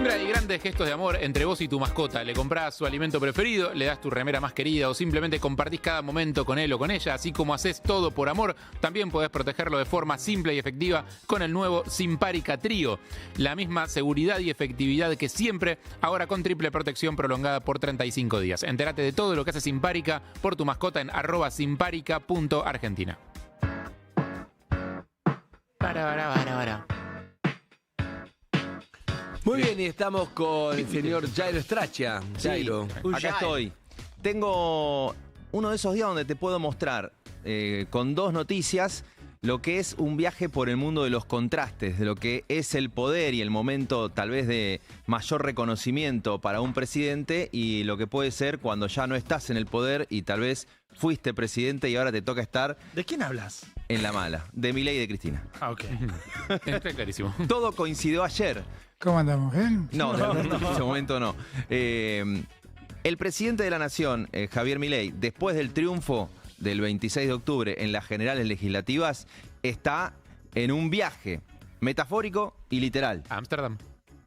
Siempre hay grandes gestos de amor entre vos y tu mascota. Le comprás su alimento preferido, le das tu remera más querida o simplemente compartís cada momento con él o con ella. Así como haces todo por amor, también podés protegerlo de forma simple y efectiva con el nuevo Simparica Trío. La misma seguridad y efectividad que siempre, ahora con triple protección prolongada por 35 días. Entérate de todo lo que hace Simparica por tu mascota en @simparica.argentina. Para. Muy bien, y estamos con el señor Jairo Straccia. Jairo, Acá estoy. Tengo uno de esos días donde te puedo mostrar con dos noticias lo que es un viaje por el mundo de los contrastes, de lo que es el poder y el momento tal vez de mayor reconocimiento para un presidente y lo que puede ser cuando ya no estás en el poder y tal vez fuiste presidente y ahora te toca estar... ¿De quién hablas? En la mala, de Milei y de Cristina. Ah, ok. Está clarísimo. Todo coincidió ayer. ¿Cómo andamos? ¿Bien? No, en ese momento no. El presidente de la Nación, Javier Milei, después del triunfo del 26 de octubre en las generales legislativas, está en un viaje metafórico y literal. Ámsterdam.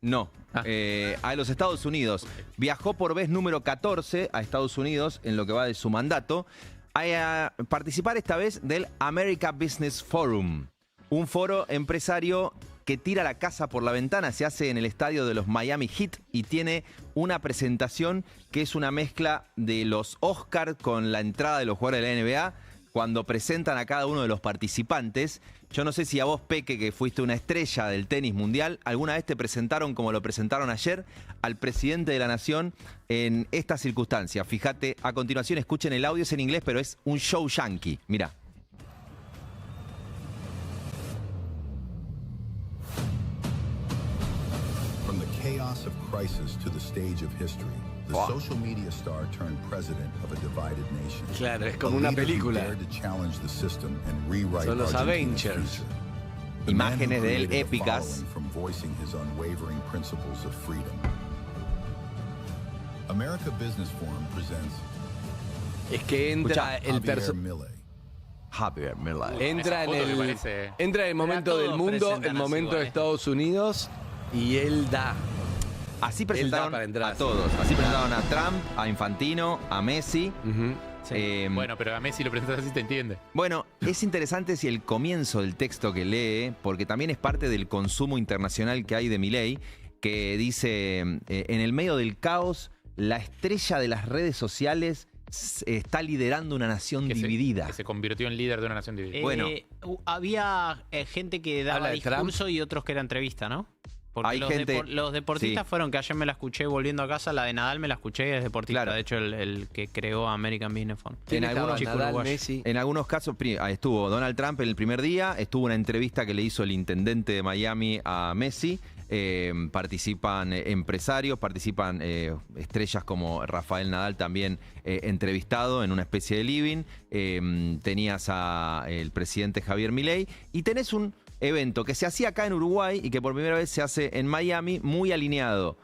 No, a los Estados Unidos. Viajó por vez número 14 a Estados Unidos en lo que va de su mandato a participar esta vez del America Business Forum, un foro empresario que tira la casa por la ventana. Se hace en el estadio de los Miami Heat y tiene una presentación que es una mezcla de los Oscars con la entrada de los jugadores de la NBA cuando presentan a cada uno de los participantes. Yo no sé si a vos, Peque, que fuiste una estrella del tenis mundial, alguna vez te presentaron como lo presentaron ayer al presidente de la Nación en esta circunstancia. Fíjate, a continuación escuchen el audio, es en inglés, pero es un show yankee. Mirá. From the chaos of crisis to the stage of history, the social media star turned president of a divided nation. Claro, es como una película. Son los Avengers. Imágenes de él épicas. America Business Forum presents Es que entra el Javier personaje. Milei. Javier Milei. Entra en Esa foto me el, parece- entra en el momento todos del mundo, presentan el así momento igual, de Estados Unidos, y él da. Así Él presentaron da para entrar. a todos. Así presentaron a Trump, a Infantino, a Messi. Ujú. Bueno, pero a Messi lo presentas así, te entiende. Bueno, es interesante si el comienzo del texto que lee, porque también es parte del consumo internacional que hay de Milei, que dice, en el medio del caos, la estrella de las redes sociales está liderando una nación dividida. Que se convirtió en líder de una nación dividida. Bueno. Había gente que ¿Habla daba de discurso y otros que era entrevista, ¿no? Porque Hay los, gente- los deportistas sí. fueron, que ayer me la escuché volviendo a casa, la de Nadal me la escuché, es deportista, Claro. de hecho el que creó American Business Forum. ¿Quién En estaba? algunos- Nadal, uruguayos. Messi. En algunos casos estuvo Donald Trump en el primer día, estuvo una entrevista que le hizo el intendente de Miami a Messi, participan empresarios, participan estrellas como Rafael Nadal también entrevistado en una especie de living, tenías al presidente Javier Milei y tenés un evento que se hacía acá en Uruguay y que por primera vez se hace en Miami, muy alineado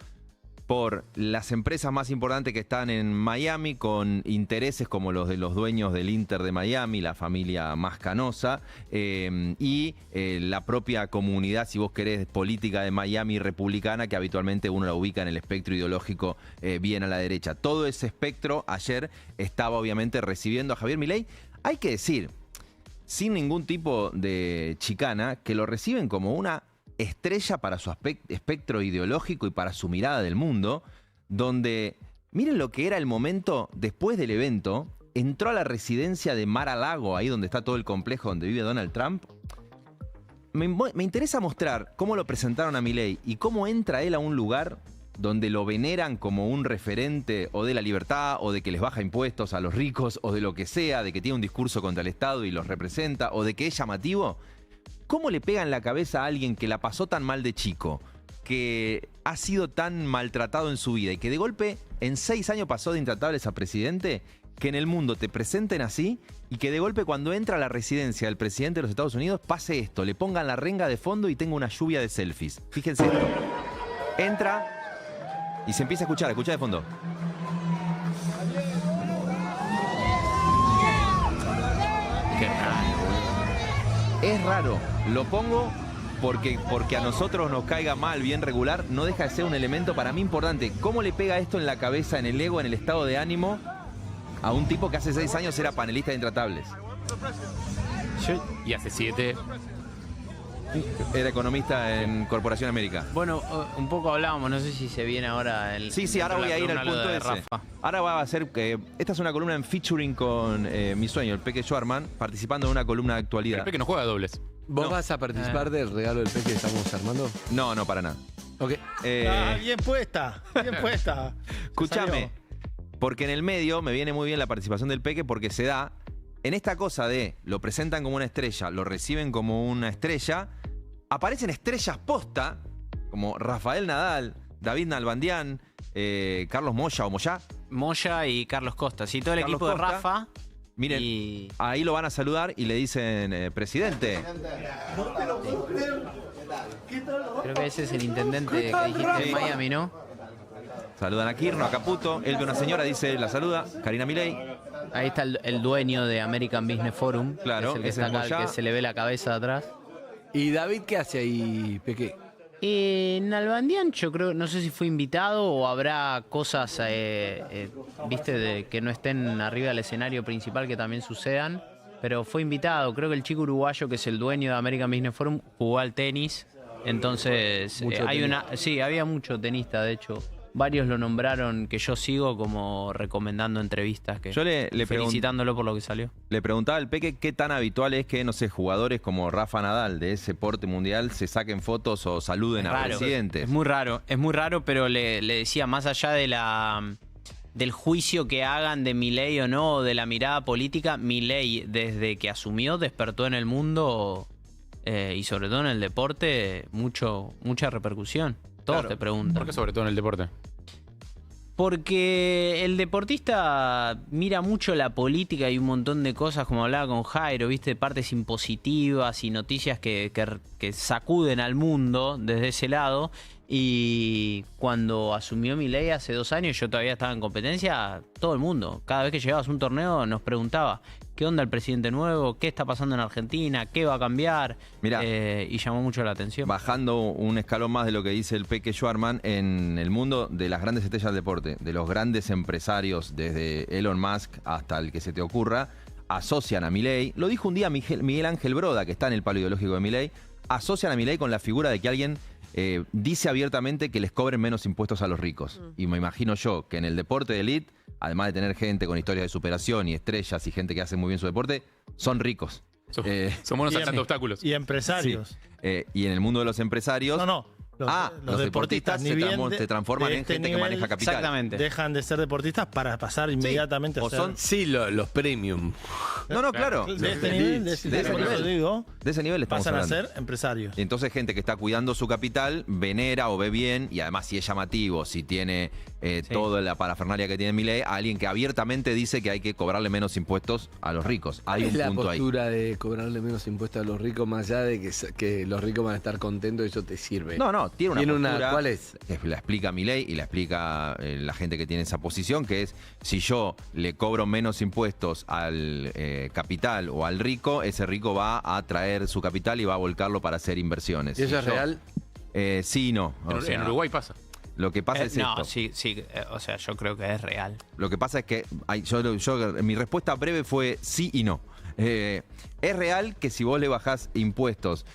por las empresas más importantes que están en Miami, con intereses como los de los dueños del Inter de Miami, la familia más canosa, y la propia comunidad, si vos querés, política de Miami republicana, que habitualmente uno la ubica en el espectro ideológico bien a la derecha. Todo ese espectro ayer estaba obviamente recibiendo a Javier Milei. Hay que decir, sin ningún tipo de chicana, que lo reciben como una estrella para su espectro ideológico y para su mirada del mundo, donde, miren lo que era el momento después del evento, entró a la residencia de Mar-a-Lago, ahí donde está todo el complejo donde vive Donald Trump. Me interesa mostrar cómo lo presentaron a Milei y cómo entra él a un lugar donde lo veneran como un referente o de la libertad o de que les baja impuestos a los ricos o de lo que sea, de que tiene un discurso contra el Estado y los representa o de que es llamativo. ¿Cómo le pega en la cabeza a alguien que la pasó tan mal de chico, que ha sido tan maltratado en su vida y que de golpe en 6 años pasó de intratables a presidente, que en el mundo te presenten así y que de golpe cuando entra a la residencia del presidente de los Estados Unidos pase esto, le pongan la renga de fondo y tenga una lluvia de selfies? Fíjense esto. Entra y se empieza a escuchar, escucha de fondo. Qué raro. Es raro, lo pongo porque a nosotros nos caiga mal, bien regular, no deja de ser un elemento para mí importante. ¿Cómo le pega esto en la cabeza, en el ego, en el estado de ánimo a un tipo que hace 6 años era panelista de Intratables? Y hace 7. Era economista en Corporación América. Bueno, un poco hablábamos, no sé si se viene ahora el. Sí, ahora voy a ir al punto de ese. Rafa. Ahora va a ser esta es una columna en featuring con mi sueño, el Peque Schwarman, participando en una columna de actualidad. El Peque no juega dobles. ¿Vos vas a participar del regalo del Peque que estamos armando? No, para nada. Ok. Bien puesta, bien puesta. Escúchame, porque en el medio me viene muy bien la participación del Peque porque se da en esta cosa de lo presentan como una estrella, lo reciben como una estrella, aparecen estrellas posta, como Rafael Nadal, David Nalbandián, Carlos Moya o Moyá. Moya y Carlos Costa. Sí, todo el Carlos equipo Costa. de Rafa. Miren, Y ahí lo van a saludar y le dicen, presidente. creo que ese es el intendente que dijiste de Miami, ¿no? Saludan a Kirno, a Caputo. Él ve una señora, dice, la saluda, Karina Milei. Ahí está el dueño de American Business Forum. Claro, que es el que ese está es acá, el Moyá. que se le ve la cabeza de atrás. ¿Y David qué hace ahí, Peque? Nalbandián, yo creo, no sé si fue invitado o habrá cosas, viste, de que no estén arriba del escenario principal que también sucedan. Pero fue invitado. Creo que el chico uruguayo, que es el dueño de American Business Forum, jugó al tenis. Entonces, Mucho hay tenis. sí, había mucho tenista, de hecho. Varios lo nombraron que yo sigo como recomendando entrevistas, que Yo le felicitándolo por lo que salió. Le preguntaba al Peque qué tan habitual es que, no sé, jugadores como Rafa Nadal de ese porte mundial se saquen fotos o saluden Es a raro. presidentes. Es muy raro, pero le decía, más allá de del juicio que hagan de Milei o no, o de la mirada política, Milei, desde que asumió, despertó en el mundo y sobre todo en el deporte mucha repercusión. Todos Claro. te preguntan. ¿Por qué sobre todo en el deporte? Porque el deportista mira mucho la política y un montón de cosas, como hablaba con Jairo, viste, partes impositivas y noticias que sacuden al mundo desde ese lado. Y cuando asumió Milei hace 2 años, yo todavía estaba en competencia, todo el mundo, cada vez que llegabas a un torneo nos preguntaba ¿qué onda el presidente nuevo? ¿Qué está pasando en Argentina? ¿Qué va a cambiar? Mirá. Y llamó mucho la atención. Bajando un escalón más de lo que dice el Peque Schwarman, en el mundo de las grandes estrellas del deporte, de los grandes empresarios, desde Elon Musk hasta el que se te ocurra, asocian a Milei. Lo dijo un día Miguel Ángel Broda, que está en el palo ideológico de Milei, asocian a Milei con la figura de que alguien dice abiertamente que les cobren menos impuestos a los ricos. Y me imagino yo que en el deporte de elite, además de tener gente con historias de superación y estrellas y gente que hace muy bien su deporte, son ricos. Son buenos saltando obstáculos. Y empresarios. Y en el mundo de los empresarios... No. Los deportistas ni bien se transforman de en este gente que nivel, maneja capital. Exactamente. dejan de ser deportistas para pasar inmediatamente a o ser... son- Sí, los premium. No, claro. de este nivel, de ese De ese nivel, por eso nivel. digo, De ese nivel estamos pasan a hablando. ser empresarios. Y entonces gente que está cuidando su capital venera o ve bien, y además si es llamativo, si tiene toda la parafernalia que tiene Milei, a alguien que abiertamente dice que hay que cobrarle menos impuestos a los ricos. Hay Es un la punto ahí. postura de cobrarle menos impuestos a los ricos, más allá de que los ricos van a estar contentos, eso te sirve. No, tiene una postura ¿Cuál es? que la explica Milei y la explica la gente que tiene esa posición, que es si yo le cobro menos impuestos al capital o al rico, ese rico va a traer su capital y va a volcarlo para hacer inversiones. ¿Y eso Si es yo- real? Sí y no. O En sea, Uruguay pasa. Lo que pasa es No, esto. sí, o sea, yo creo que es real. Lo que pasa es que mi respuesta breve fue sí y no. Es real que si vos le bajás impuestos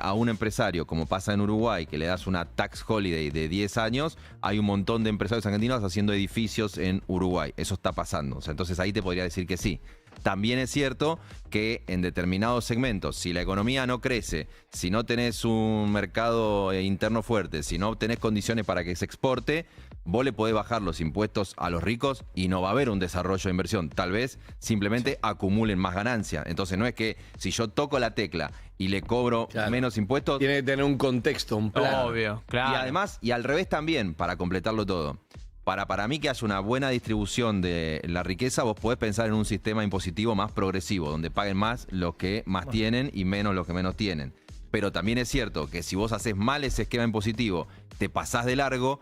a un empresario, como pasa en Uruguay, que le das una tax holiday de 10 años, hay un montón de empresarios argentinos haciendo edificios en Uruguay. Eso está pasando. O sea, entonces ahí te podría decir que sí. También es cierto que en determinados segmentos, si la economía no crece, si no tenés un mercado interno fuerte, si no tenés condiciones para que se exporte, vos le podés bajar los impuestos a los ricos y no va a haber un desarrollo de inversión. Tal vez simplemente acumulen más ganancia. Entonces no es que si yo toco la tecla y le cobro Claro. menos impuestos... Tiene que tener un contexto, un plan. Obvio, claro. Y además, y al revés también, para completarlo todo. Para mí que haya una buena distribución de la riqueza, vos podés pensar en un sistema impositivo más progresivo, donde paguen más los que más tienen y menos los que menos tienen. Pero también es cierto que si vos haces mal ese esquema impositivo, te pasás de largo,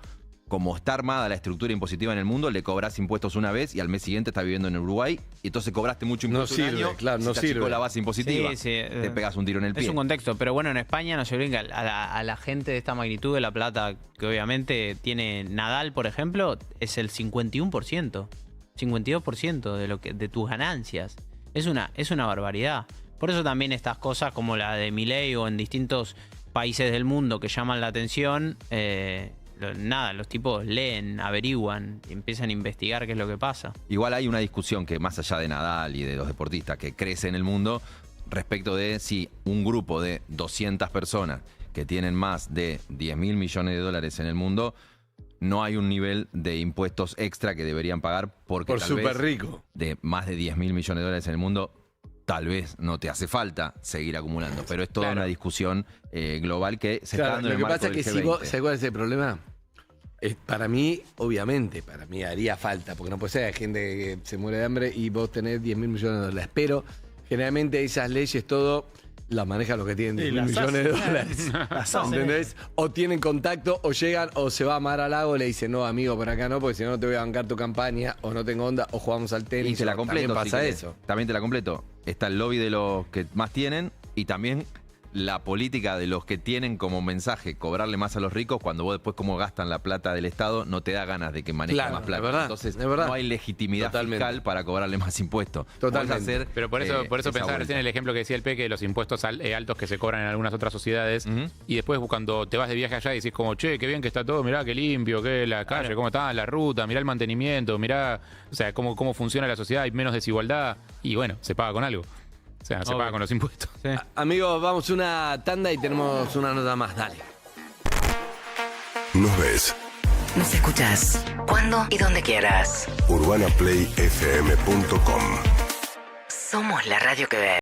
como está armada la estructura impositiva en el mundo, le cobrás impuestos una vez y al mes siguiente estás viviendo en Uruguay y entonces cobraste mucho impuesto No un sirve, año, claro, no se te achicó sirve. la base impositiva, te pegas un tiro en el pie. Es un contexto, pero bueno, en España no se brinca a la gente de esta magnitud de La Plata, que obviamente tiene Nadal, por ejemplo, es el 51%, 52% de tus ganancias. Es una barbaridad. Por eso también estas cosas como la de Milei o en distintos países del mundo que llaman la atención, los tipos leen, averiguan, y empiezan a investigar qué es lo que pasa. Igual hay una discusión que más allá de Nadal y de los deportistas que crece en el mundo, respecto de si un grupo de 200 personas que tienen más de 10.000 millones de dólares en el mundo, no hay un nivel de impuestos extra que deberían pagar porque Por tal súper vez rico. de más de 10.000 millones de dólares en el mundo, tal vez no te hace falta seguir acumulando. Pero es toda una discusión global que se está Claro, dando lo en que el marco pasa es del que si G20. vos, ¿sabés cuál es el problema? Para mí, obviamente, para mí haría falta, porque no puede ser, hay gente que se muere de hambre y vos tenés 10.000 millones de dólares. Pero generalmente esas leyes todo las manejan los que tienen 10.000 las millones de hacen. dólares. Las hacen. ¿Entendés? O tienen contacto, o llegan, o se va a Mar a Lago y le dicen, no, amigo, por acá no, porque si no, no te voy a bancar tu campaña, o no tengo onda, o jugamos al tenis. Y te la o completo, también si pasa querés. eso. También te la completo. Está el lobby de los que más tienen y también la política de los que tienen como mensaje cobrarle más a los ricos cuando vos después como gastan la plata del Estado no te da ganas de que manejen Claro, más plata. es verdad, Entonces es verdad. no hay legitimidad Totalmente. fiscal para cobrarle más impuestos. Totalmente. Podés hacer, Pero por eso esa pensaba vuelta. recién en el ejemplo que decía el Peque de los impuestos altos que se cobran en algunas otras sociedades. Ujú. Y después cuando te vas de viaje allá y decís como, che, qué bien que está todo, mirá qué limpio, qué la calle, cómo está la ruta, mirá el mantenimiento, mirá, o sea, cómo funciona la sociedad, hay menos desigualdad. Y bueno, se paga con algo. O sea, se Obvio. paga con los impuestos. Sí. Amigos, vamos una tanda y tenemos una nota más, dale. Nos ves. Nos escuchás cuando y donde quieras. UrbanaPlayFM.com. Somos la radio que ves.